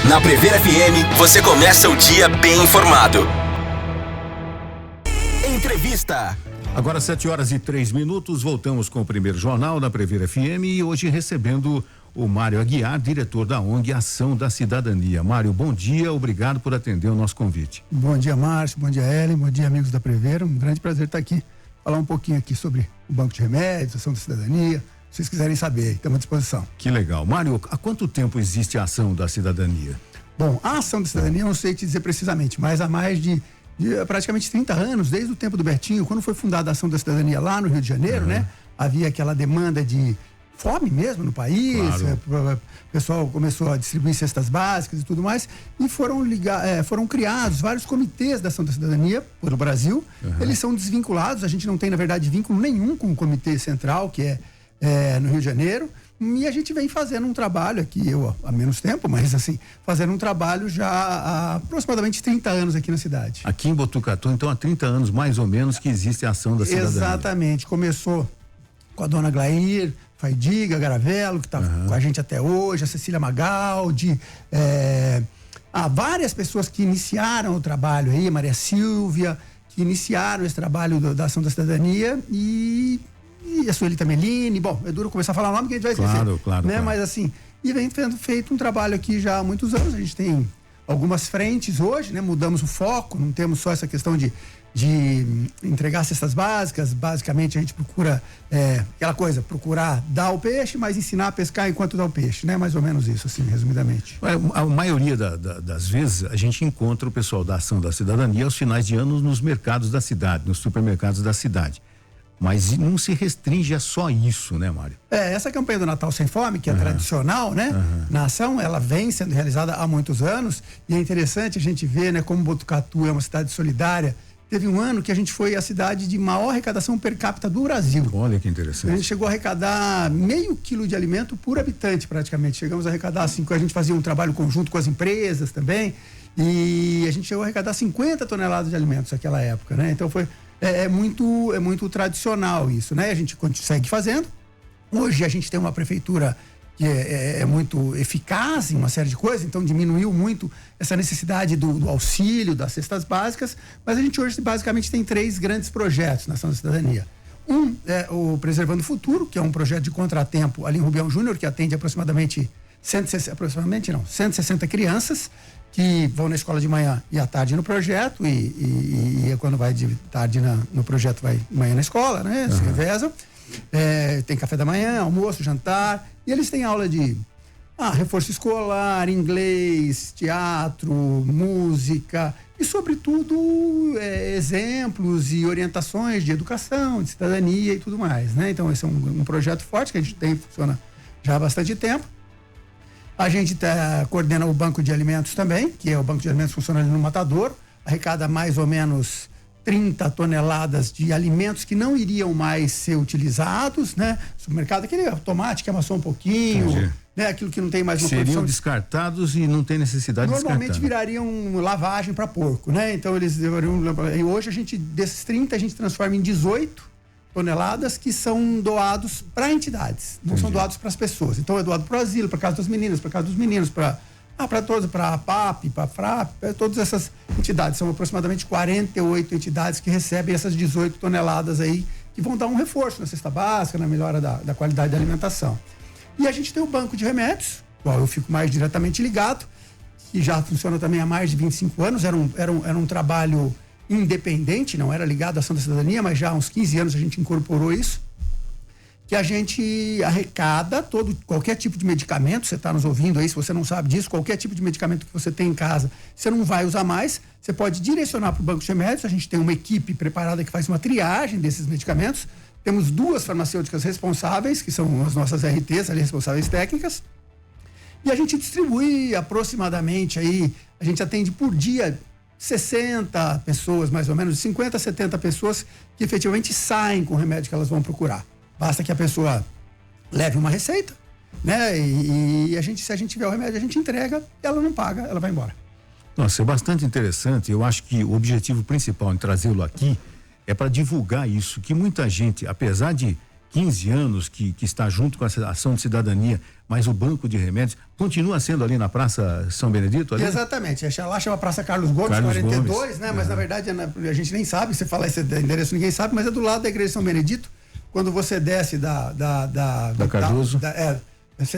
Na Prever FM, você começa o dia bem informado. Entrevista. Agora 7h03, voltamos com o primeiro jornal da Prever FM e hoje recebendo o Mário Aguiar, diretor da ONG Ação da Cidadania. Mário, bom dia, obrigado por atender o nosso convite. Bom dia, Márcio, bom dia, Ellen, bom dia, amigos da Prever, um grande prazer estar aqui, falar um pouquinho aqui sobre o Banco de Remédios, Ação da Cidadania, se vocês quiserem saber, estamos à disposição. Que legal. Mário, há quanto tempo existe a Ação da Cidadania? Bom, a Ação da Cidadania, eu não sei te dizer precisamente, mas há mais de praticamente 30 anos, desde o tempo do Bertinho, quando foi fundada a Ação da Cidadania lá no Rio de Janeiro, né? Havia aquela demanda de fome mesmo no país, claro. O pessoal começou a distribuir cestas básicas e tudo mais, e foram criados vários comitês da Ação da Cidadania pelo Brasil. Eles são desvinculados, a gente não tem, na verdade, vínculo nenhum com o Comitê Central, que é no Rio de Janeiro, e a gente vem fazendo um trabalho aqui, eu há menos tempo, mas assim, fazendo um trabalho já há aproximadamente 30 anos aqui na cidade. Aqui em Botucatu, então há 30 anos mais ou menos que existe a Ação da Cidadania. Exatamente, começou com a dona Glair Faidiga Garavello, que está com a gente até hoje, a Cecília Magaldi, há várias pessoas que iniciaram o trabalho aí, Maria Silvia, que iniciaram esse trabalho da Ação da Cidadania e a Suelita Melini. Bom, é duro começar a falar o nome que a gente vai esquecer. Claro. Mas assim, e vem feito um trabalho aqui já há muitos anos, a gente tem algumas frentes hoje, né? Mudamos o foco, não temos só essa questão de entregar cestas básicas. Basicamente a gente procura aquela coisa, procurar dar o peixe, mas ensinar a pescar enquanto dá o peixe, né? Mais ou menos isso, assim, resumidamente. A maioria das vezes a gente encontra o pessoal da Ação da Cidadania aos finais de ano nos mercados da cidade, nos supermercados da cidade. Mas não se restringe a só isso, né, Mário? Essa campanha do Natal Sem Fome, que é tradicional, né? Na Ação, ela vem sendo realizada há muitos anos e é interessante a gente ver, né, como Botucatu é uma cidade solidária. Teve um ano que a gente foi a cidade de maior arrecadação per capita do Brasil. Olha que interessante. A gente chegou a arrecadar meio quilo de alimento por habitante, praticamente. Chegamos a arrecadar, assim, a gente fazia um trabalho conjunto com as empresas também, e a gente chegou a arrecadar 50 toneladas de alimentos naquela época, né? Então é muito tradicional isso, né? A gente segue fazendo. Hoje a gente tem uma prefeitura que é muito eficaz em uma série de coisas, então diminuiu muito essa necessidade do auxílio, das cestas básicas, mas a gente hoje basicamente tem 3 grandes projetos na Ação da Cidadania. Um é o Preservando o Futuro, que é um projeto de contratempo ali em Rubião Júnior, que atende aproximadamente 160 crianças, que vão na escola de manhã e à tarde no projeto, e quando vai de tarde no projeto, vai de manhã na escola, né? Se revezam. Tem café da manhã, almoço, jantar, e eles têm aula de reforço escolar, inglês, teatro, música e, sobretudo, exemplos e orientações de educação, de cidadania e tudo mais, né? Então, esse é um projeto forte que a gente funciona já há bastante tempo. A gente coordena o Banco de Alimentos também, que é o Banco de Alimentos que funciona ali no Matadouro, arrecada mais ou menos 30 toneladas de alimentos que não iriam mais ser utilizados, né? Supermercado, aquele tomate que amassou um pouquinho, né? Aquilo que não tem mais uma seriam produção. Descartados e não tem necessidade de descartar. Normalmente virariam lavagem para porco, né? Então eles deveriam. E hoje desses 30, a gente transforma em 18 toneladas que são doados para entidades, não são doados para as pessoas. Então é doado para o asilo, para casa das meninas, para casa dos meninos, para todos, para a PAP, para a FRAP, todas essas entidades. São aproximadamente 48 entidades que recebem essas 18 toneladas aí, que vão dar um reforço na cesta básica, na melhora da qualidade da alimentação. E a gente tem o Banco de Remédios, qual eu fico mais diretamente ligado, que já funciona também há mais de 25 anos, era um trabalho independente, não era ligado à Ação da Cidadania, mas já há uns 15 anos a gente incorporou isso, que a gente arrecada qualquer tipo de medicamento. Você está nos ouvindo aí, se você não sabe disso, qualquer tipo de medicamento que você tem em casa, você não vai usar mais, você pode direcionar para o Banco de Remédios. A gente tem uma equipe preparada que faz uma triagem desses medicamentos. Temos 2 farmacêuticas responsáveis, que são as nossas RTs, ali, responsáveis técnicas, e a gente distribui aproximadamente aí, a gente atende por dia 60 pessoas, mais ou menos, 50 a 70 pessoas que efetivamente saem com o remédio que elas vão procurar. Basta que a pessoa leve uma receita, né? E se a gente tiver o remédio, a gente entrega, ela não paga, ela vai embora. Nossa, é bastante interessante. Eu acho que o objetivo principal em trazê-lo aqui é para divulgar isso, que muita gente, apesar de 15 anos que está junto com essa ação de cidadania, mas o Banco de Remédios continua sendo ali na Praça São Benedito? Ali? Exatamente, lá chama Praça Carlos Gomes, 42, né? Mas na verdade a gente nem sabe, você fala esse endereço ninguém sabe, mas é do lado da Igreja de São Benedito, quando você desce da Cardoso.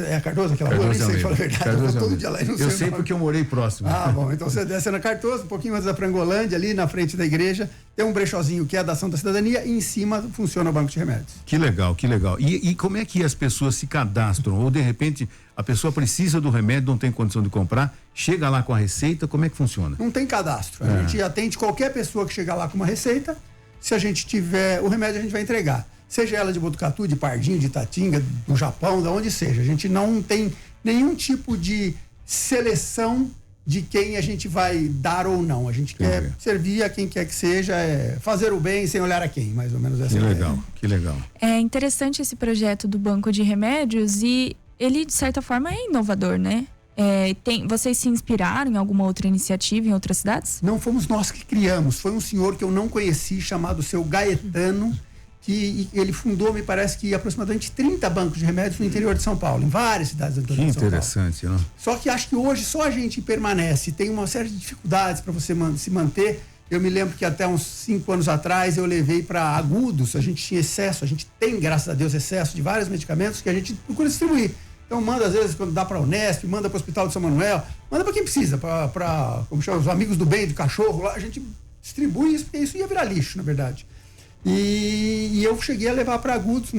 É Cardoso aquela rua? Nem sei falar a verdade. Eu vou todo dia lá e não sei. Eu sei porque eu morei próximo. Bom, então você desce na Cardoso, um pouquinho antes da Frangolândia, ali na frente da igreja, tem um brechózinho que é da Ação da Cidadania e em cima funciona o Banco de Remédios. Que legal, que legal. E como é que as pessoas se cadastram? Ou de repente a pessoa precisa do remédio, não tem condição de comprar, chega lá com a receita, como é que funciona? Não tem cadastro. A gente atende qualquer pessoa que chegar lá com uma receita, se a gente tiver o remédio a gente vai entregar. Seja ela de Botucatu, de Pardinho, de Itatinga, do Japão, de onde seja. A gente não tem nenhum tipo de seleção de quem a gente vai dar ou não. A gente quer servir a quem quer que seja, fazer o bem sem olhar a quem, mais ou menos essa ideia. Que legal. É interessante esse projeto do Banco de Remédios e ele, de certa forma, é inovador, né? Vocês se inspiraram em alguma outra iniciativa em outras cidades? Não fomos nós que criamos. Foi um senhor que eu não conheci, chamado seu Gaetano, que ele fundou, me parece que aproximadamente 30 bancos de remédios no interior de São Paulo, em várias cidades do interior de São Paulo. Que interessante, né? Só que acho que hoje só a gente permanece, tem uma série de dificuldades para você se manter. Eu me lembro que até uns 5 anos atrás eu levei para agudos, a gente tinha excesso, a gente tem, graças a Deus, excesso de vários medicamentos que a gente procura distribuir. Então manda, às vezes, quando dá para a Unesp, manda para o Hospital de São Manuel, manda para quem precisa, para como chama, os amigos do bem, do cachorro, lá a gente distribui isso, porque isso ia virar lixo, na verdade. E eu cheguei a levar para agudos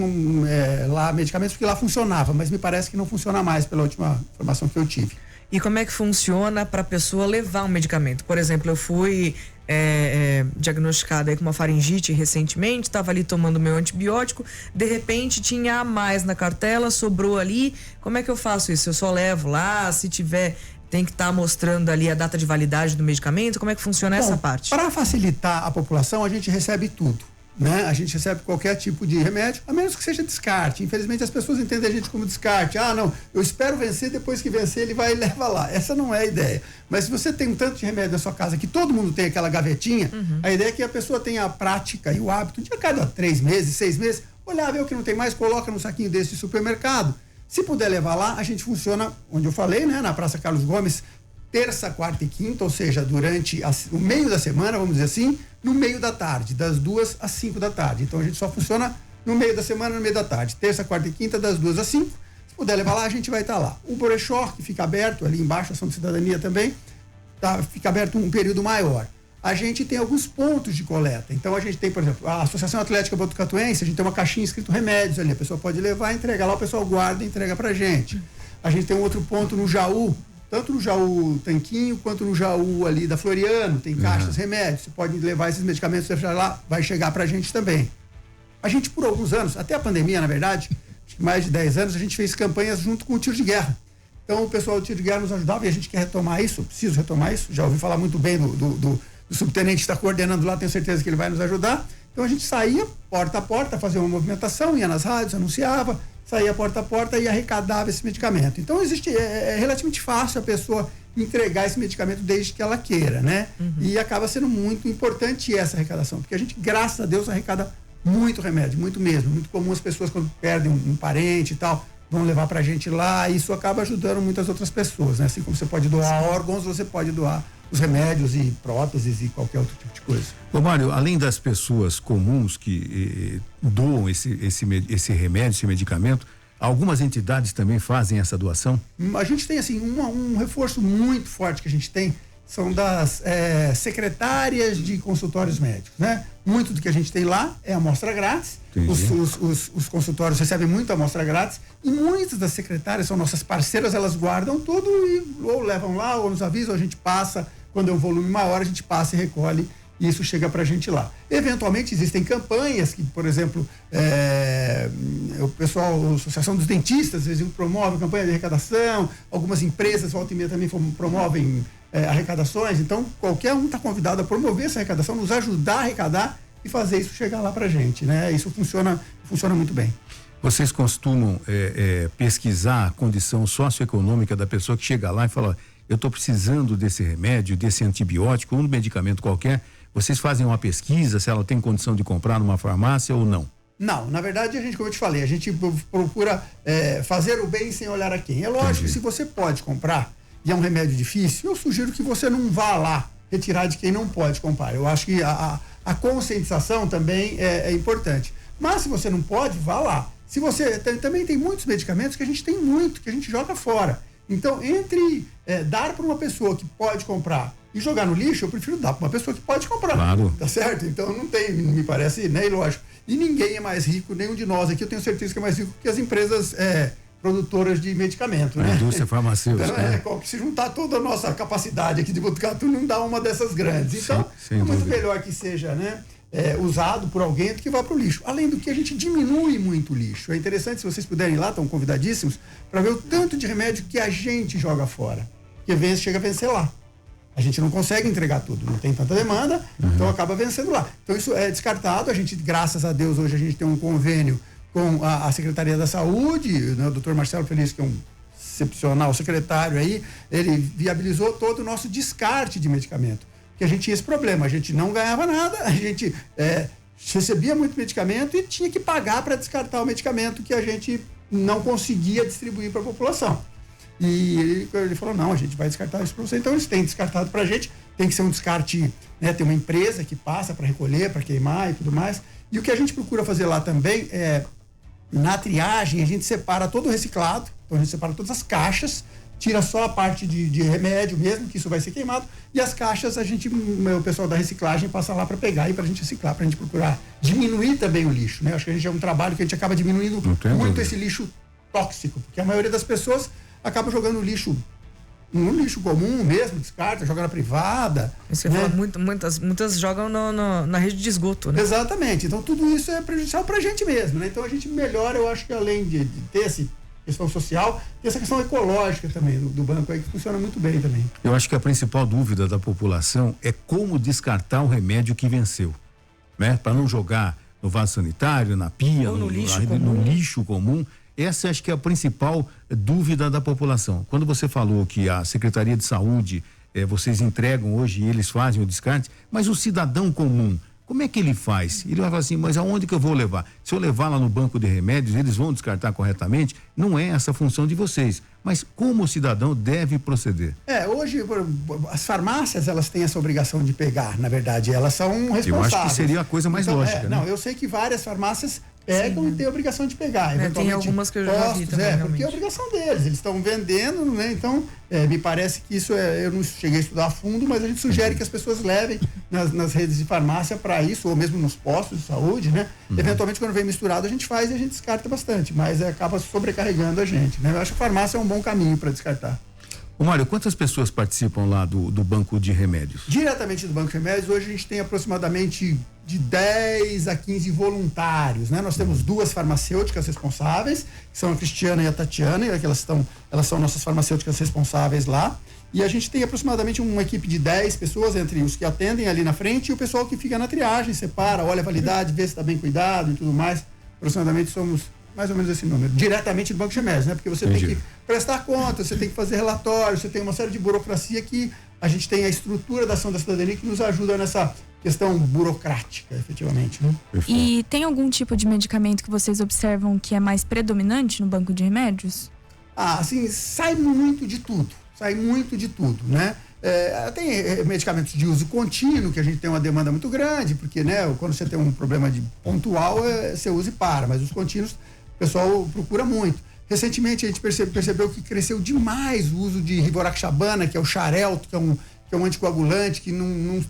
lá medicamentos, porque lá funcionava, mas me parece que não funciona mais, pela última informação que eu tive. E como é que funciona para a pessoa levar um medicamento? Por exemplo, eu fui diagnosticada aí com uma faringite recentemente, estava ali tomando meu antibiótico, de repente tinha a mais na cartela, sobrou ali. Como é que eu faço isso? Eu só levo lá, se tiver... Tem que estar mostrando ali a data de validade do medicamento? Como é que funciona essa parte? Para facilitar a população, a gente recebe tudo, né? A gente recebe qualquer tipo de remédio, a menos que seja descarte. Infelizmente, as pessoas entendem a gente como descarte. Não, eu espero vencer, depois que vencer, ele vai e leva lá. Essa não é a ideia. Mas se você tem um tanto de remédio na sua casa, que todo mundo tem aquela gavetinha, a ideia é que a pessoa tenha a prática e o hábito de a cada 3 meses, 6 meses, olhar, ver o que não tem mais, coloca num saquinho desse de supermercado. Se puder levar lá, a gente funciona, onde eu falei, né, na Praça Carlos Gomes, terça, quarta e quinta, ou seja, durante o meio da semana, vamos dizer assim, no meio da tarde, das 2 às 5 da tarde. Então a gente só funciona no meio da semana, no meio da tarde. Terça, quarta e quinta, das 2 às 5. Se puder levar lá, a gente vai estar lá. O brechó, que fica aberto ali embaixo, a Ação de Cidadania também, fica aberto um período maior. A gente tem alguns pontos de coleta. Então a gente tem, por exemplo, a Associação Atlética Botucatuense, a gente tem uma caixinha escrito remédios ali. A pessoa pode levar, entrega lá, o pessoal guarda e entrega pra gente. A gente tem um outro ponto no Jaú, tanto no Jaú Tanquinho, quanto no Jaú ali da Floriano, tem caixas remédios. Você pode levar esses medicamentos, deixar lá, vai chegar pra gente também. A gente, por alguns anos, até a pandemia, na verdade, acho que mais de 10 anos, a gente fez campanhas junto com o Tiro de Guerra. Então o pessoal do Tiro de Guerra nos ajudava e a gente quer retomar isso, eu preciso retomar isso. Já ouvi falar muito bem do subtenente que está coordenando lá, tenho certeza que ele vai nos ajudar. Então a gente saía porta a porta, fazia uma movimentação, ia nas rádios, anunciava, saía porta a porta e arrecadava esse medicamento. Então é relativamente fácil a pessoa entregar esse medicamento desde que ela queira, né? E acaba sendo muito importante essa arrecadação, porque a gente, graças a Deus, arrecada muito remédio, muito mesmo. Muito comum as pessoas, quando perdem um parente e tal, vão levar pra gente lá, e isso acaba ajudando muitas outras pessoas, né? Assim como você pode doar órgãos, você pode doar os remédios e próteses e qualquer outro tipo de coisa. Ô Mário, além das pessoas comuns que doam esse remédio, esse medicamento, algumas entidades também fazem essa doação? A gente tem assim um reforço muito forte que a gente tem, são das secretárias de consultórios médicos, né? Muito do que a gente tem lá é amostra grátis. Os consultórios recebem muita amostra grátis e muitas das secretárias são nossas parceiras, elas guardam tudo e ou levam lá ou nos avisam, a gente passa, quando é um volume maior a gente passa e recolhe e isso chega pra gente lá. Eventualmente existem campanhas que, por exemplo, o pessoal, a Associação dos Dentistas, às vezes promove campanha de arrecadação, algumas empresas, volta e meia também promovem arrecadações, então qualquer um está convidado a promover essa arrecadação, nos ajudar a arrecadar e fazer isso chegar lá pra gente, né? Isso funciona muito bem. Vocês costumam pesquisar a condição socioeconômica da pessoa que chega lá e fala, eu estou precisando desse remédio, desse antibiótico, um medicamento qualquer. Vocês fazem uma pesquisa se ela tem condição de comprar numa farmácia ou não? Não, na verdade, a gente, como eu te falei, a gente procura fazer o bem sem olhar a quem. É lógico, se você pode comprar e é um remédio difícil, eu sugiro que você não vá lá retirar de quem não pode comprar. Eu acho que a conscientização também é importante. Mas se você não pode, vá lá. Se você também tem muitos medicamentos que a gente tem muito, que a gente joga fora. Então, entre dar para uma pessoa que pode comprar e jogar no lixo, eu prefiro dar para uma pessoa que pode comprar. Claro. Tá certo? Então, não me parece, né, ilógico. E ninguém é mais rico, nenhum de nós aqui, eu tenho certeza que é mais rico que as empresas produtoras de medicamento, né? A indústria farmacêutica. Então, se juntar toda a nossa capacidade aqui de Botucatu, não dá uma dessas grandes. Então, sem é muito dúvida. melhor que seja, né? Usado por alguém do que vá para o lixo. Além do que, a gente diminui muito o lixo. É interessante, se vocês puderem ir lá, estão convidadíssimos, para ver o tanto de remédio que a gente joga fora. Que chega a vencer lá. A gente não consegue entregar tudo, não tem tanta demanda, então acaba vencendo lá. Então isso é descartado, a gente, graças a Deus, hoje a gente tem um convênio com a Secretaria da Saúde, né, o Dr. Marcelo Feliz, que é um excepcional secretário aí, ele viabilizou todo o nosso descarte de medicamento. Porque a gente tinha esse problema, a gente não ganhava nada, a gente recebia muito medicamento e tinha que pagar para descartar o medicamento que a gente não conseguia distribuir para a população. E ele falou, não, a gente vai descartar isso para você. Então eles têm descartado para a gente, tem que ser um descarte, né, tem uma empresa que passa para recolher, para queimar e tudo mais. E o que a gente procura fazer lá também na triagem, a gente separa todo o reciclado, então a gente separa todas as caixas, tira só a parte de remédio mesmo, que isso vai ser queimado, e as caixas o pessoal da reciclagem passa lá para pegar e para a gente reciclar, para a gente procurar diminuir também o lixo, né? Acho que a gente é um trabalho que a gente acaba diminuindo muito esse lixo tóxico, porque a maioria das pessoas acaba jogando lixo comum mesmo, descarta, joga na privada. Você fala, muitas jogam na rede de esgoto, né? Exatamente. Então tudo isso é prejudicial pra gente mesmo, né? Então a gente melhora, eu acho que além de ter essa questão social, tem essa questão ecológica também do banco aí, que funciona muito bem também. Eu acho que a principal dúvida da população é como descartar o remédio que venceu, né? Para não jogar no vaso sanitário, na pia, ou no lixo comum. Essa acho que é a principal dúvida da população. Quando você falou que a Secretaria de Saúde, vocês entregam hoje e eles fazem o descarte, mas o cidadão comum, como é que ele faz? Ele vai falar assim, mas aonde que eu vou levar? Se eu levar lá no banco de remédios, eles vão descartar corretamente? Não é essa a função de vocês. Mas como o cidadão deve proceder? Hoje as farmácias, elas têm essa obrigação de pegar, na verdade, elas são responsáveis. Eu acho que seria a coisa mais lógica, né? Não, eu sei que várias farmácias pegam e têm a obrigação de pegar. Tem algumas que eu já vi também, porque é a obrigação deles, eles estão vendendo, né? Então, me parece que isso eu não cheguei a estudar a fundo, mas a gente sugere que as pessoas levem nas redes de farmácia para isso, ou mesmo nos postos de saúde, né? Eventualmente, quando vem misturado, a gente faz e a gente descarta bastante, mas acaba sobrecarregando a gente, né? Eu acho que a farmácia é um bom caminho para descartar. Ô Mário, quantas pessoas participam lá do banco de remédios? Diretamente do banco de remédios, hoje a gente tem aproximadamente de 10 a 15 voluntários, né? Nós temos 2 farmacêuticas responsáveis, que são a Cristiana e a Tatiana, e elas são nossas farmacêuticas responsáveis lá. E a gente tem aproximadamente uma equipe de 10 pessoas, entre os que atendem ali na frente e o pessoal que fica na triagem, separa, olha a validade, vê se está bem cuidado e tudo mais. Aproximadamente somos mais ou menos esse número, diretamente do banco de remédios, né? Porque você tem que prestar conta, você tem que fazer relatório, você tem uma série de burocracia que a gente tem a estrutura da ação da cidadania que nos ajuda nessa questão burocrática, efetivamente, né? E tem algum tipo de medicamento que vocês observam que é mais predominante no banco de remédios? Assim, sai muito de tudo, né? Tem medicamentos de uso contínuo, que a gente tem uma demanda muito grande, porque, né, quando você tem um problema pontual, você usa e para, mas os contínuos o pessoal procura muito. Recentemente a gente percebeu que cresceu demais o uso de Rivaroxabana, que é o Xarelto, que é um anticoagulante, que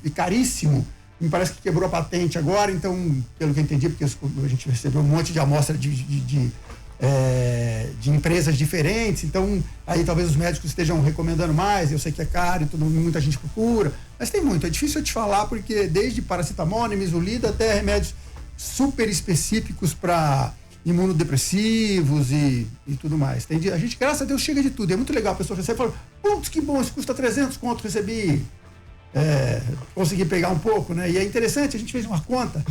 é caríssimo. Me parece que quebrou a patente agora, então, pelo que eu entendi, porque a gente recebeu um monte de amostra de empresas diferentes, então aí talvez os médicos estejam recomendando mais, eu sei que é caro e muita gente procura, mas tem muito, é difícil eu te falar, porque desde paracetamol, nimesulida, até remédios super específicos para imunodepressivos e tudo mais. A gente, graças a Deus, chega de tudo, é muito legal, a pessoa recebe e fala, putz, que bom, isso custa 300 conto, recebi, consegui pegar um pouco, né? E é interessante, a gente fez uma conta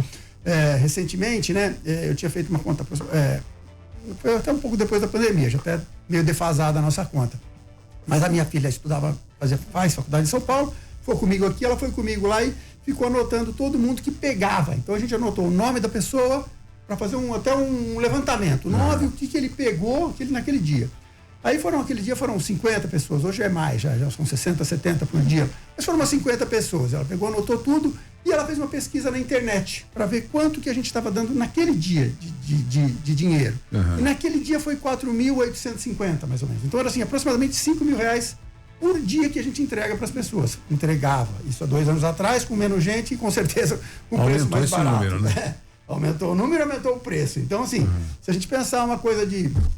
recentemente, né? Eu tinha feito uma conta foi até um pouco depois da pandemia, já até meio defasada a nossa conta. Mas a minha filha faz faculdade em São Paulo, foi comigo aqui, ela foi comigo lá e ficou anotando todo mundo que pegava. Então a gente anotou o nome da pessoa, para fazer até um levantamento. 9, o que ele pegou naquele dia. Aí aquele dia foram 50 pessoas, hoje é mais, já são 60, 70 por dia. Mas foram umas 50 pessoas. Ela pegou, anotou tudo e ela fez uma pesquisa na internet para ver quanto que a gente estava dando naquele dia de dinheiro. E naquele dia foi 4.850, mais ou menos. Então era assim, aproximadamente R$5.000 por dia que a gente entrega para as pessoas. Entregava. Isso há 2 anos atrás, com menos gente e com certeza com um preço mais barato. Número, né? Aumentou o número, aumentou o preço. Então, assim, se a gente pensar uma coisa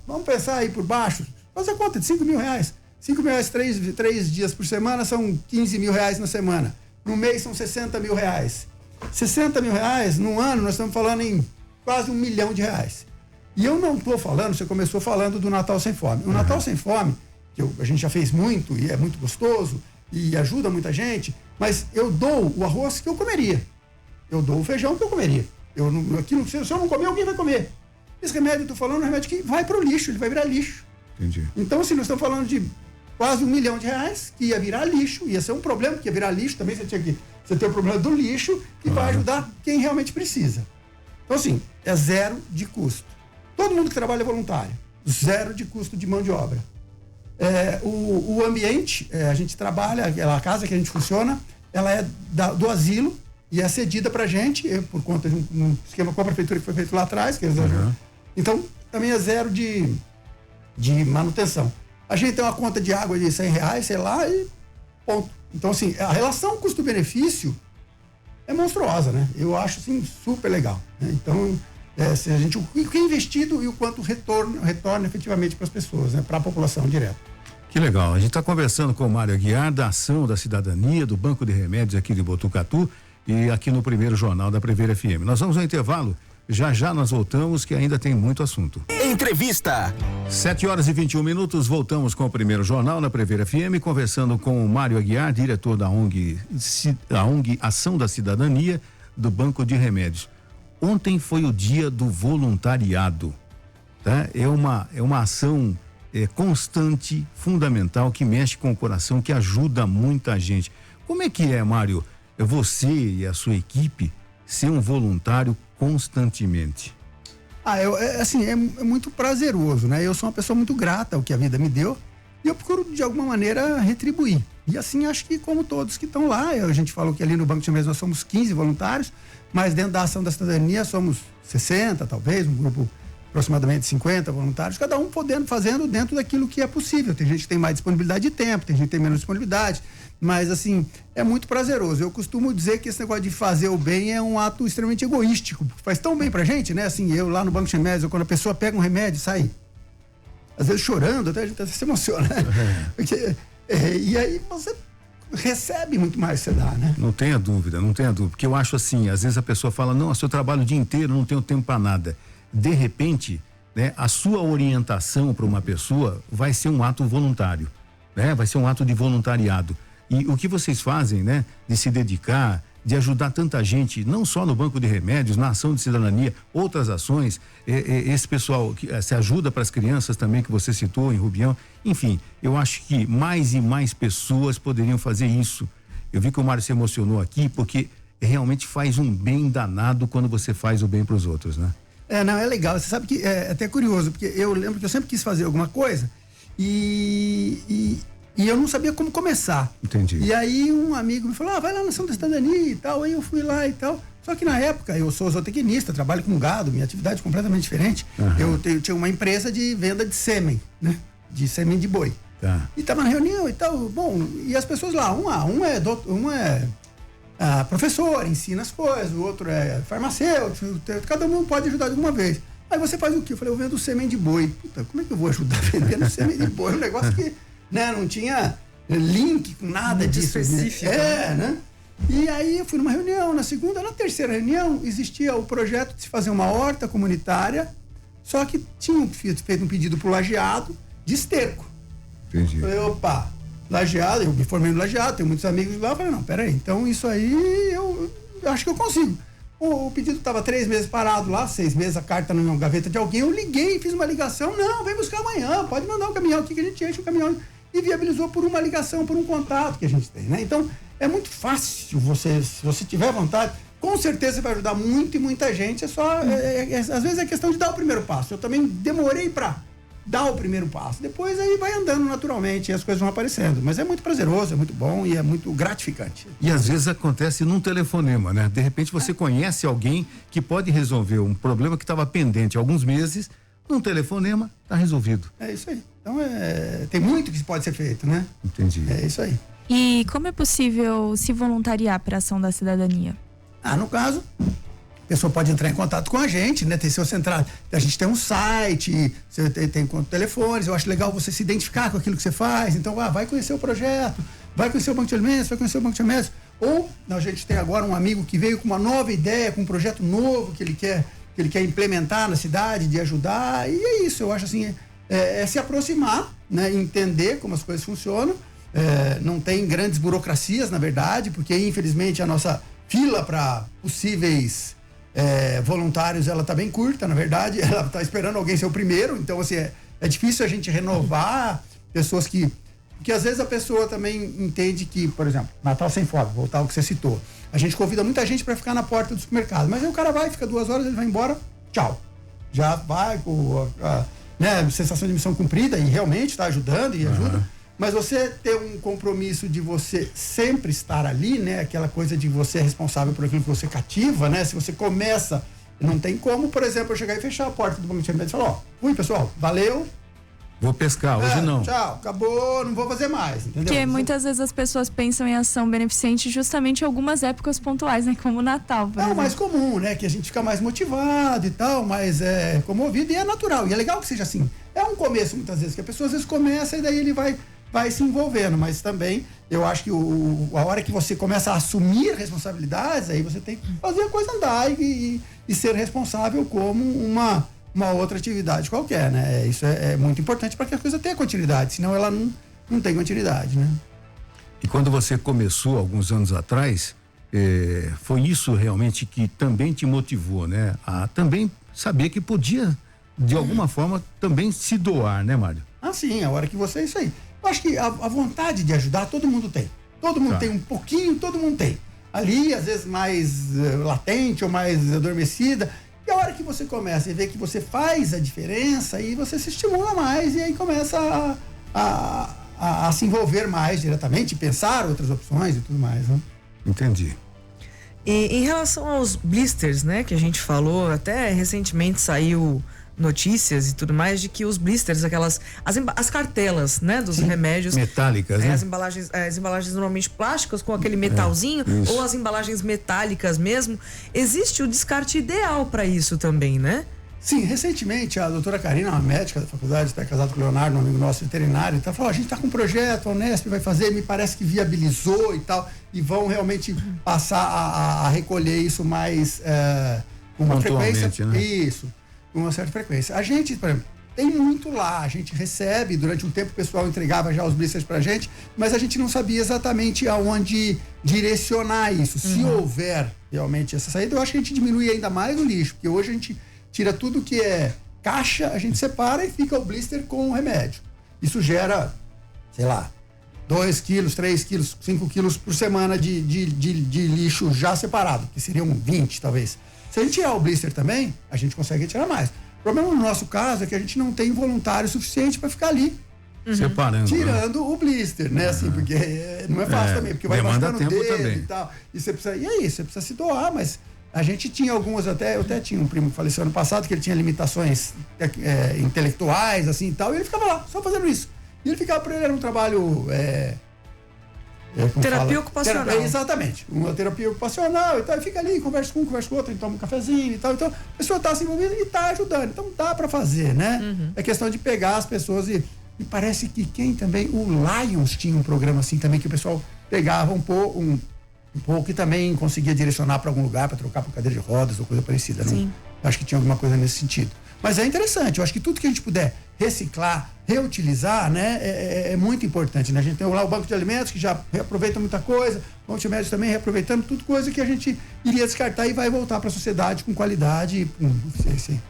vamos pensar aí por baixo, faz a conta de R$5.000. R$5.000 três dias por semana são R$15.000 na semana. No mês são R$60.000. R$60.000 num ano, nós estamos falando em quase R$1 milhão. E eu não estou falando, você começou falando do Natal Sem Fome. O Natal Sem Fome, que a gente já fez muito e é muito gostoso e ajuda muita gente, mas eu dou o arroz que eu comeria. Eu dou o feijão que eu comeria. Se eu não comer, alguém vai comer. Esse remédio, eu estou falando, é um remédio que vai para o lixo, ele vai virar lixo. Entendi. Então, assim, nós estamos falando de quase R$1 milhão que ia virar lixo, ia ser um problema, porque ia virar lixo também, você tem o problema do lixo, que vai ajudar quem realmente precisa. Então, assim, é 0 de custo. Todo mundo que trabalha é voluntário. 0 de custo de mão de obra. O ambiente, a gente trabalha, a casa que a gente funciona, ela é do asilo e é cedida pra gente, por conta de um esquema com a prefeitura que foi feito lá atrás, que eles ajudam. Então, também é 0 de manutenção. A gente tem uma conta de água de R$100, sei lá, e ponto. Então, assim, a relação custo-benefício é monstruosa, né? Eu acho, assim, super legal. Né? Então, o que é investido e o quanto retorna efetivamente para as pessoas, né? Para a população direta. Que legal. A gente está conversando com o Mário Aguiar, da Ação da Cidadania, do Banco de Remédios aqui de Botucatu e aqui no primeiro jornal da Previra FM. Nós vamos ao intervalo. Já nós voltamos, que ainda tem muito assunto. Entrevista. 7h21, voltamos com o primeiro jornal na Previra FM, conversando com o Mário Aguiar, diretor da ONG Ação da Cidadania, do Banco de Remédios. Ontem foi o dia do voluntariado, tá? É uma ação constante, fundamental, que mexe com o coração, que ajuda muita gente. Como é que é, Mário, você e a sua equipe ser um voluntário constantemente? É muito prazeroso, né? Eu sou uma pessoa muito grata ao que a vida me deu e eu procuro de alguma maneira retribuir. E assim, acho que como todos que estão lá, a gente falou que ali no Banco de Remédios nós somos 15 voluntários, mas dentro da Ação da Cidadania somos 60, talvez, um grupo aproximadamente 50 voluntários, cada um fazendo dentro daquilo que é possível. Tem gente que tem mais disponibilidade de tempo, tem gente que tem menos disponibilidade, mas assim, é muito prazeroso. Eu costumo dizer que esse negócio de fazer o bem é um ato extremamente egoístico, porque faz tão bem pra gente, né? Assim, eu lá no Banco de Remédios, quando a pessoa pega um remédio e sai, às vezes chorando, até a gente se emociona, né? Porque, e aí você recebe muito mais que você dá, né? Não tenha dúvida, porque eu acho assim, às vezes a pessoa fala, não, eu trabalho o dia inteiro, não tenho tempo para nada. De repente, né, a sua orientação para uma pessoa vai ser um ato voluntário, né? Vai ser um ato de voluntariado. E o que vocês fazem, né, de se dedicar, de ajudar tanta gente, não só no Banco de Remédios, na Ação de Cidadania, outras ações, esse pessoal que se ajuda para as crianças também, que você citou em Rubião, enfim, eu acho que mais e mais pessoas poderiam fazer isso. Eu vi que o Mário se emocionou aqui, porque realmente faz um bem danado quando você faz o bem para os outros, né? Não, é legal. Você sabe que é até curioso, porque eu lembro que eu sempre quis fazer alguma coisa e eu não sabia como começar. Entendi. E aí um amigo me falou, vai lá na Ação da Cidadania e tal. Aí eu fui lá e tal. Só que na época eu sou zootecnista, trabalho com gado, minha atividade é completamente diferente. Eu tinha uma empresa de venda de sêmen, né? De sêmen de boi. Tá. E tava na reunião e tal. Bom, e as pessoas lá, um é professor, ensina as coisas, o outro é farmacêutico, cada um pode ajudar de alguma vez. Aí você faz o quê? Eu falei, eu vendo sêmen de boi. Puta, como é que eu vou ajudar vendendo sêmen de boi? Um negócio que, né, não tinha link com nada disso. Específico. Né? E aí eu fui numa reunião, na terceira reunião existia o projeto de se fazer uma horta comunitária, só que tinham feito um pedido pro lajeado de esterco. Entendi. Eu falei, opa, lajeado, eu me formei no lajeado, tenho muitos amigos lá, eu falei, não, peraí, então isso aí eu acho que eu consigo. O pedido estava 3 meses parado lá, 6 meses, a carta na gaveta de alguém, eu liguei, fiz uma ligação, não, vem buscar amanhã, pode mandar um caminhão aqui que a gente enche o caminhão, e viabilizou por uma ligação, por um contato que a gente tem, né? Então, é muito fácil se você tiver vontade, com certeza vai ajudar muito e muita gente. É só, às vezes é questão de dar o primeiro passo. Eu também demorei para dar o primeiro passo. Depois aí vai andando naturalmente e as coisas vão aparecendo. Mas é muito prazeroso, é muito bom e é muito gratificante. E às vezes acontece num telefonema, né? De repente você conhece alguém que pode resolver um problema que estava pendente há alguns meses, num telefonema, tá resolvido. É isso aí. Então tem muito que pode ser feito, né? Entendi. É isso aí. E como é possível se voluntariar para a ação da cidadania? No caso, a pessoa pode entrar em contato com a gente, né? Tem seu central. A gente tem um site, você tem telefones. Eu acho legal você se identificar com aquilo que você faz. Então, vai conhecer o projeto, vai conhecer o Banco de Alimentos, vai conhecer o Banco de Alimentos. Ou a gente tem agora um amigo que veio com uma nova ideia, com um projeto novo que ele quer implementar na cidade, de ajudar. E é isso, eu acho assim, é se aproximar, né? Entender como as coisas funcionam. Não tem grandes burocracias, na verdade, porque infelizmente a nossa fila para possíveis voluntários, ela tá bem curta, na verdade. Ela tá esperando alguém ser o primeiro. Então, assim, é difícil a gente renovar pessoas porque às vezes a pessoa também entende que, por exemplo, Natal Sem Fome, voltar ao que você citou. A gente convida muita gente para ficar na porta do supermercado, mas aí o cara vai, fica 2 horas, ele vai embora, tchau. Já vai com sensação de missão cumprida e realmente está ajudando e ajuda. Mas você ter um compromisso de você sempre estar ali, né? Aquela coisa de você é responsável por aquilo que você cativa, né? Se você começa, não tem como, por exemplo, eu chegar e fechar a porta do Banco de Alimentos e falar, fui pessoal, valeu. Vou pescar, hoje não. Tchau, acabou, não vou fazer mais, entendeu? Porque muitas vezes as pessoas pensam em ação beneficente justamente em algumas épocas pontuais, né? Como o Natal, por exemplo. O mais comum, né? Que a gente fica mais motivado e tal, mais comovido e é natural. E é legal que seja assim. É um começo, muitas vezes, que a pessoa às vezes começa e daí ele vai se envolvendo, mas também eu acho que a hora que você começa a assumir responsabilidades, aí você tem que fazer a coisa andar e ser responsável como uma outra atividade qualquer, né? Isso é muito importante para que a coisa tenha continuidade, senão ela não tem continuidade, né? E quando você começou, alguns anos atrás, foi isso realmente que também te motivou, né? A também saber que podia, de alguma forma, também se doar, né, Mário? Sim, a hora que você é isso aí. Eu acho que a vontade de ajudar todo mundo tem. Todo mundo tem um pouquinho, todo mundo tem. Ali, às vezes mais latente ou mais adormecida. E a hora que você começa e vê que você faz a diferença, aí você se estimula mais e aí começa a se envolver mais diretamente, pensar outras opções e tudo mais, né? Entendi. E em relação aos blisters, né, que a gente falou, até recentemente saiu notícias e tudo mais de que os blisters, as cartelas, né, dos remédios metálicas, né? As embalagens normalmente plásticas com aquele metalzinho ou as embalagens metálicas mesmo, existe o descarte ideal para isso também, né? Sim, recentemente a doutora Karina, uma médica da faculdade, está casada com o Leonardo, um amigo nosso veterinário, então falou, a gente está com um projeto, a Unesp vai fazer, me parece que viabilizou e tal, e vão realmente passar a recolher isso mais com uma frequência, né? Isso, com uma certa frequência. A gente, por exemplo, tem muito lá, a gente recebe, durante um tempo o pessoal entregava já os blisters pra gente, mas a gente não sabia exatamente aonde direcionar isso. Se houver realmente essa saída, eu acho que a gente diminui ainda mais o lixo, porque hoje a gente tira tudo que é caixa, a gente separa e fica o blister com o remédio. Isso gera, sei lá, 2 quilos, 3 quilos, 5 quilos por semana de lixo já separado, que seriam 20 talvez. Se a gente tirar o blister também, a gente consegue tirar mais. O problema no nosso caso é que a gente não tem voluntário suficiente para ficar ali separando, tirando o blister, né? Assim, porque não é fácil também, porque vai bastando o dedo também. E tal. E é isso, você precisa se doar, mas a gente tinha algumas eu até tinha um primo que faleceu ano passado, que ele tinha limitações intelectuais, assim e tal, e ele ficava lá, só fazendo isso. E ele ficava, para ele era um trabalho... terapia ocupacional. Exatamente, uma terapia ocupacional e tal, e fica ali, conversa com um, conversa com o outro, a gente toma um cafezinho e tal, então a pessoa está se envolvendo e está ajudando, então dá para fazer, né? É questão de pegar as pessoas e parece que o Lions tinha um programa assim também, que o pessoal pegava um pouco e também conseguia direcionar para algum lugar, para trocar por cadeira de rodas ou coisa parecida. Sim. Acho que tinha alguma coisa nesse sentido. Mas é interessante, eu acho que tudo que a gente puder reciclar, reutilizar, né, é muito importante, né? A gente tem lá o banco de alimentos que já reaproveita muita coisa, o banco de remédios também reaproveitando tudo, coisa que a gente iria descartar e vai voltar para a sociedade com qualidade.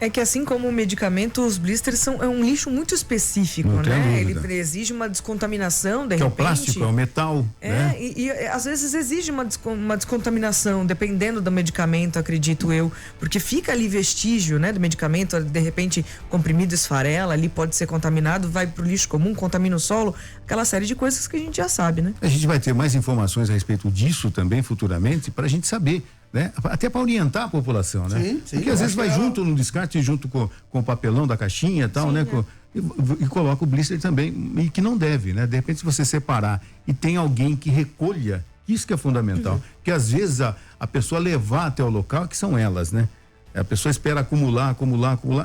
É que assim como o medicamento, os blisters é um lixo muito específico, né? Ele exige uma descontaminação, de repente. É o plástico, é o metal, né? E às vezes exige uma descontaminação, dependendo do medicamento, acredito eu, porque fica ali vestígio, né, do medicamento, de repente comprimido esfarela, ali pode ser contaminado, vai pro lixo comum, contamina o solo, aquela série de coisas que a gente já sabe, né? A gente vai ter mais informações a respeito disso também futuramente, para a gente saber, né? Até para orientar a população, né? Sim, porque às vezes vai junto no descarte, junto com o papelão da caixinha e tal, né? E coloca o blister também, e que não deve, né? De repente, se você separar e tem alguém que recolha, isso que é fundamental. Porque às vezes a pessoa levar até o local, que são elas, né? A pessoa espera acumular,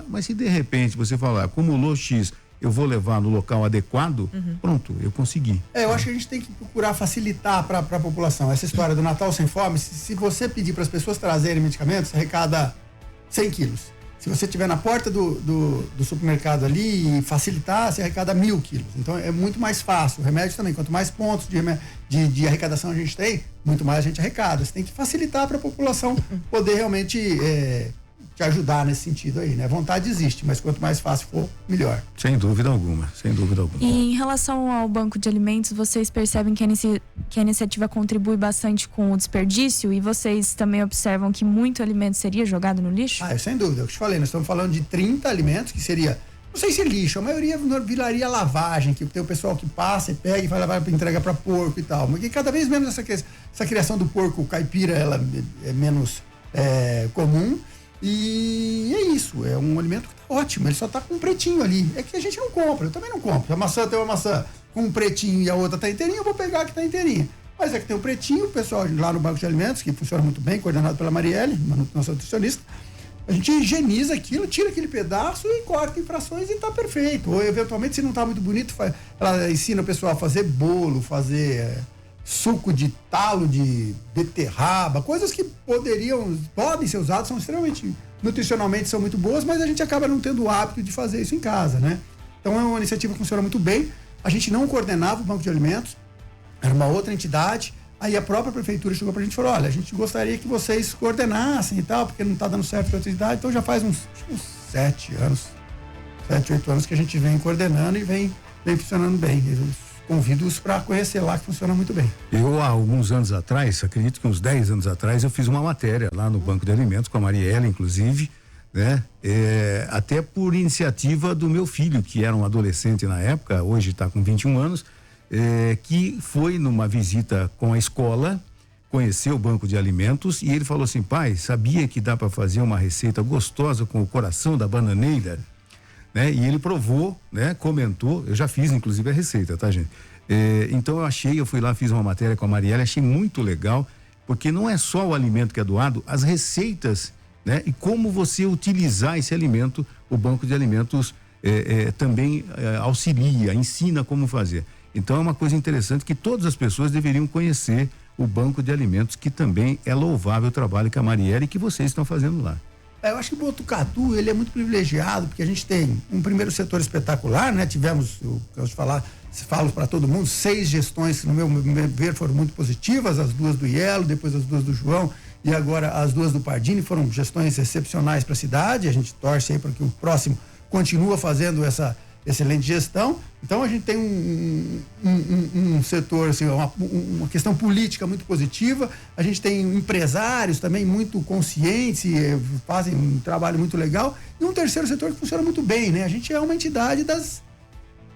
mas se de repente você falar, acumulou X, eu vou levar no local adequado, pronto, eu consegui. Eu acho que a gente tem que procurar facilitar para a população. Essa história do Natal Sem Fome, se você pedir para as pessoas trazerem medicamentos, você arrecada 100 quilos. Se você estiver na porta do supermercado ali e facilitar, você arrecada 1.000 quilos. Então é muito mais fácil. O remédio também, quanto mais pontos de arrecadação a gente tem, muito mais a gente arrecada. Você tem que facilitar para a população poder realmente te ajudar nesse sentido aí, né? Vontade existe, mas quanto mais fácil for, melhor. Sem dúvida alguma, sem dúvida alguma. E em relação ao banco de alimentos, vocês percebem que a iniciativa contribui bastante com o desperdício e vocês também observam que muito alimento seria jogado no lixo? Sem dúvida, eu te falei, nós estamos falando de 30 alimentos que seria, não sei se lixo, a maioria viraria lavagem, que tem o pessoal que passa e pega e vai levar para entrega para porco e tal, mas que cada vez menos essa criação do porco caipira, ela é menos comum. E é isso, é um alimento que tá ótimo, ele só tá com um pretinho ali. É que a gente não compra, eu também não compro. A maçã tem uma maçã com um pretinho e a outra tá inteirinha, eu vou pegar a que tá inteirinha. Mas é que tem o pretinho, o pessoal lá no banco de alimentos, que funciona muito bem, coordenado pela Marielle, nossa nutricionista, a gente higieniza aquilo, tira aquele pedaço e corta em frações e tá perfeito. Ou eventualmente, se não tá muito bonito, ela ensina o pessoal a fazer bolo, fazer suco de talo de beterraba, coisas que podem ser usadas, são extremamente, nutricionalmente são muito boas, mas a gente acaba não tendo o hábito de fazer isso em casa, né? Então é uma iniciativa que funciona muito bem. A gente não coordenava o banco de alimentos, era uma outra entidade, aí a própria prefeitura chegou pra gente e falou, olha, a gente gostaria que vocês coordenassem e tal, porque não tá dando certo para outra entidade, então já faz uns 7, 8 anos que a gente vem coordenando e vem funcionando bem. Convido-os para conhecer lá, que funciona muito bem. Eu, há alguns anos atrás, acredito que uns 10 anos atrás, eu fiz uma matéria lá no Banco de Alimentos, com a Marielle, inclusive, né? Até por iniciativa do meu filho, que era um adolescente na época, hoje está com 21 anos, que foi numa visita com a escola, conheceu o Banco de Alimentos e ele falou assim, pai, sabia que dá para fazer uma receita gostosa com o coração da bananeira? Né? E ele provou, né? Comentou, eu já fiz inclusive a receita, tá, gente? Então eu fui lá, fiz uma matéria com a Marielle, achei muito legal, porque não é só o alimento que é doado, as receitas, né? E como você utilizar esse alimento, o Banco de Alimentos também auxilia, ensina como fazer. Então é uma coisa interessante que todas as pessoas deveriam conhecer o Banco de Alimentos, que também é louvável o trabalho que a Marielle e que vocês estão fazendo lá. Eu acho que o Botucatu, ele é muito privilegiado, porque a gente tem um primeiro setor espetacular, né? Tivemos, falo para todo mundo, 6 gestões que no meu ver foram muito positivas, as 2 do Ielo, depois as 2 do João e agora as 2 do Pardini, foram gestões excepcionais para a cidade. A gente torce aí para que o próximo continue fazendo essa excelente gestão. Então a gente tem um setor, assim, uma questão política muito positiva. A gente tem empresários também muito conscientes, fazem um trabalho muito legal. E um terceiro setor que funciona muito bem, né? A gente é uma entidade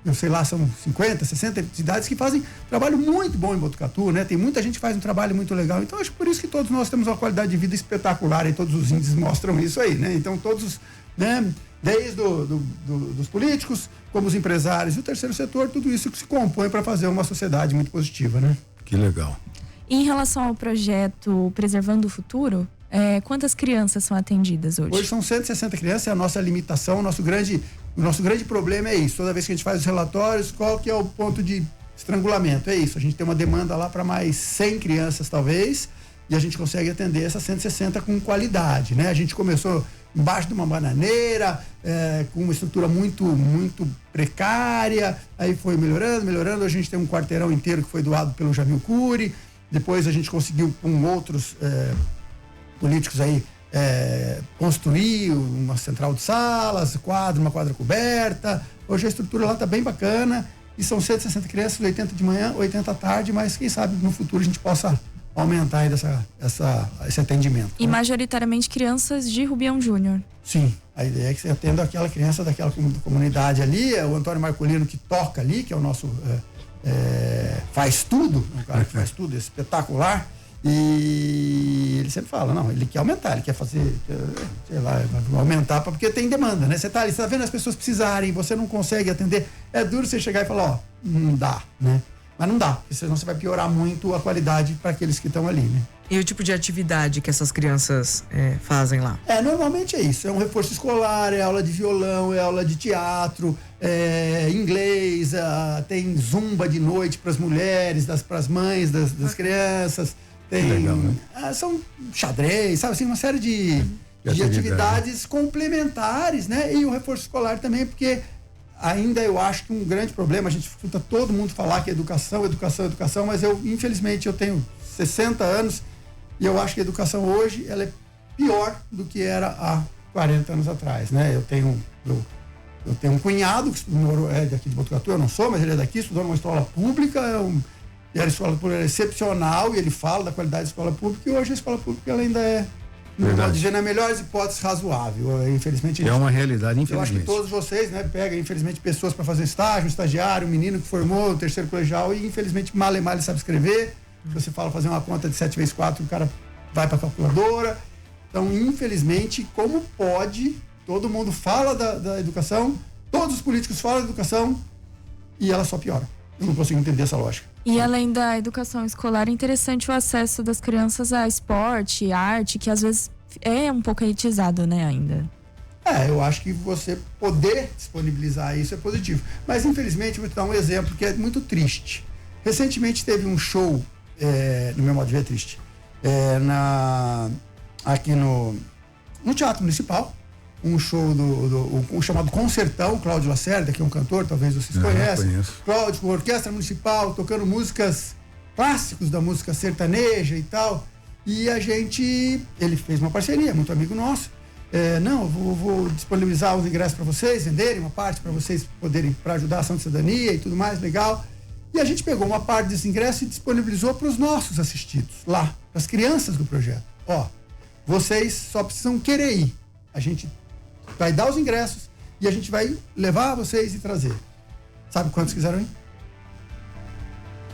eu sei lá, são 50, 60 entidades que fazem trabalho muito bom em Botucatu, né? Tem muita gente que faz um trabalho muito legal. Então acho por isso que todos nós temos uma qualidade de vida espetacular e todos os índices mostram isso aí, né? Então todos, né? Desde dos políticos, como os empresários e o terceiro setor, tudo isso que se compõe para fazer uma sociedade muito positiva, né? Que legal. E em relação ao projeto Preservando o Futuro, quantas crianças são atendidas hoje? Hoje são 160 crianças, é a nossa limitação, o nosso grande problema é isso. Toda vez que a gente faz os relatórios, qual que é o ponto de estrangulamento? É isso, a gente tem uma demanda lá para mais 100 crianças talvez, e a gente consegue atender essas 160 com qualidade, né? A gente começou embaixo de uma bananeira, com uma estrutura muito precária. Aí foi melhorando. Hoje a gente tem um quarteirão inteiro que foi doado pelo Jamil Cury. Depois a gente conseguiu, com outros políticos aí, construir uma central de salas, uma quadra coberta. Hoje a estrutura lá está bem bacana. E são 160 crianças, 80 de manhã, 80 à tarde, mas quem sabe no futuro a gente possa aumentar aí esse atendimento. E majoritariamente crianças de Rubião Júnior. Sim, a ideia é que você atenda aquela criança daquela comunidade ali, o Antônio Marcolino que toca ali, que é o nosso faz tudo, um cara que faz tudo, espetacular. E ele sempre fala, não, ele quer aumentar, ele quer fazer, sei lá, aumentar, porque tem demanda, né? Você tá ali, você tá vendo as pessoas precisarem, você não consegue atender, é duro você chegar e falar, ó, não dá, né? Mas não dá, porque senão você vai piorar muito a qualidade para aqueles que estão ali, né? E o tipo de atividade que essas crianças fazem lá? Normalmente é isso, é um reforço escolar, é aula de violão, é aula de teatro, inglês, tem zumba de noite para as mulheres, para as mães das crianças. Tem, legal, né? São xadrez, sabe assim, uma série de atividades complementares, né? E o reforço escolar também, porque ainda eu acho que um grande problema, a gente escuta todo mundo falar que é educação, mas infelizmente, eu tenho 60 anos e eu acho que a educação hoje, ela é pior do que era há 40 anos atrás, né? Eu tenho um cunhado que estudou, daqui de Botucatu, eu não sou, mas ele é daqui, estudou numa escola pública, e a escola pública é excepcional, e ele fala da qualidade da escola pública, e hoje a escola pública ela ainda não pode dizer, nas melhores hipóteses, razoável. Infelizmente. É uma realidade, infelizmente. Eu acho que todos vocês, né, pegam, infelizmente, pessoas para fazer estágio, um estagiário, um menino que formou o terceiro colegial, e infelizmente, mal ele sabe escrever. Você fala fazer uma conta de 7 vezes 4, o cara vai para a calculadora. Então, infelizmente, como pode, todo mundo fala da educação, todos os políticos falam da educação, e ela só piora. Eu não consigo entender essa lógica. E além da educação escolar, é interessante o acesso das crianças a esporte, arte, que às vezes é um pouco elitizado, né, ainda. Eu acho que você poder disponibilizar isso é positivo. Mas, infelizmente, vou te dar um exemplo que é muito triste. Recentemente teve um show, no meu modo de ver, triste, aqui no Teatro Municipal, um show um chamado Concertão, Cláudio Lacerda, que é um cantor, talvez vocês conheçam. Cláudio, com orquestra municipal, tocando músicas clássicos da música sertaneja e tal. E ele fez uma parceria, muito amigo nosso. Eu vou disponibilizar os ingressos para vocês, venderem uma parte para vocês poderem, para ajudar a ação de cidadania e tudo mais, legal. E a gente pegou uma parte desse ingresso e disponibilizou para os nossos assistidos, lá, para as crianças do projeto. Vocês só precisam querer ir. A gente vai dar os ingressos e a gente vai levar vocês e trazer. Sabe quantos quiseram ir?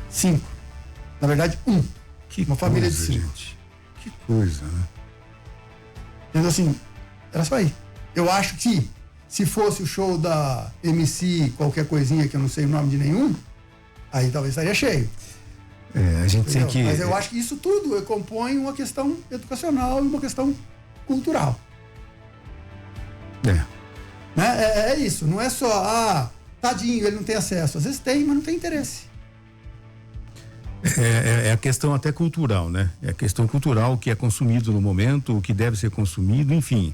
5. Na verdade, 1. Uma família de 5. Gente. Que coisa, né? Então, assim, era só ir. Eu acho que se fosse o show da MC, qualquer coisinha que eu não sei o nome de nenhum, aí talvez estaria cheio. A gente tem que... Mas eu acho que isso tudo compõe uma questão educacional e uma questão cultural. É isso, não é só, tadinho, ele não tem acesso. Às vezes tem, mas não tem interesse. É a questão até cultural, né? É a questão cultural, o que é consumido no momento, o que deve ser consumido, enfim.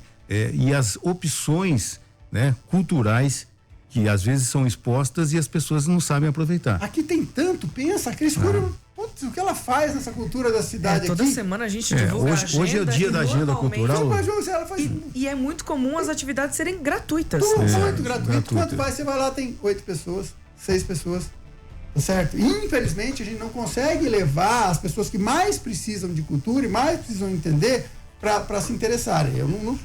E as opções, né, culturais que às vezes são expostas e as pessoas não sabem aproveitar. Aqui tem tanto, pensa, a Cris Cury, o que ela faz nessa cultura da cidade toda aqui? semana a gente divulga a agenda. Hoje é o dia da agenda cultural. Ela faz... E é muito comum as atividades serem gratuitas. Tudo muito gratuito. Quanto vai, você vai lá, tem 8 pessoas, 6 pessoas, tá certo? E, infelizmente, a gente não consegue levar as pessoas que mais precisam de cultura e mais precisam entender para se interessarem. Eu não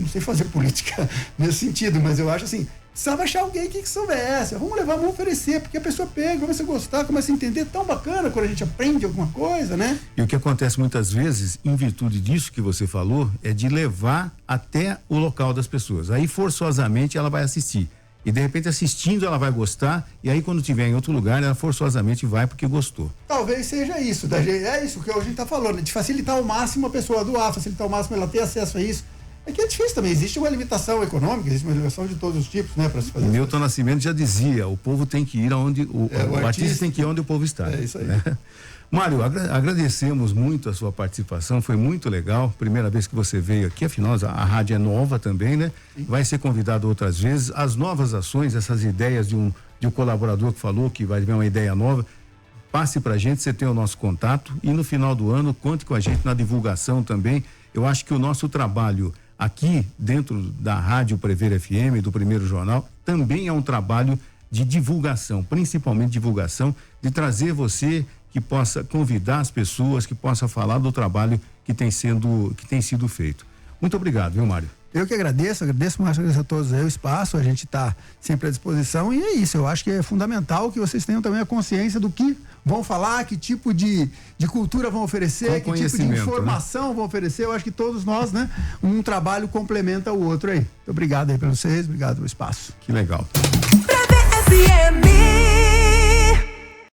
sei fazer política nesse sentido, mas eu acho assim, precisava achar alguém que soubesse. Vamos levar, vamos oferecer, porque a pessoa pega, começa a gostar, começa a entender. Tão bacana quando a gente aprende alguma coisa, né? E o que acontece muitas vezes, em virtude disso que você falou, é de levar até o local das pessoas. Aí, forçosamente, ela vai assistir. E, de repente, assistindo, ela vai gostar. E aí, quando estiver em outro lugar, ela forçosamente vai porque gostou. Talvez seja isso. É isso que a gente está falando, de facilitar ao máximo a pessoa doar, facilitar ao máximo ela ter acesso a isso. É que é difícil também, existe uma limitação econômica, existe uma limitação de todos os tipos, né, para se fazer. Milton Nascimento já dizia, o povo tem que ir aonde o artista tem que ir onde o povo está. É isso aí. Né? Mário, agradecemos muito a sua participação, foi muito legal, primeira vez que você veio aqui, afinal a rádio é nova também, né? Vai ser convidado outras vezes, as novas ações, essas ideias de um colaborador que falou que vai ver uma ideia nova, passe pra gente, você tem o nosso contato e no final do ano conte com a gente na divulgação também. Eu acho que o nosso trabalho aqui dentro da Rádio Prever FM, do Primeiro Jornal, também é um trabalho de divulgação, principalmente divulgação, de trazer você que possa convidar as pessoas, que possa falar do trabalho que tem sido feito. Muito obrigado, viu, Mário? Eu que agradeço mais a todos aí o espaço, a gente está sempre à disposição e é isso, eu acho que é fundamental que vocês tenham também a consciência do que vão falar, que tipo de cultura vão oferecer, que tipo de informação, né, vão oferecer. Eu acho que todos nós, né, um trabalho complementa o outro aí. Muito obrigado aí para vocês, obrigado pelo espaço. Que legal.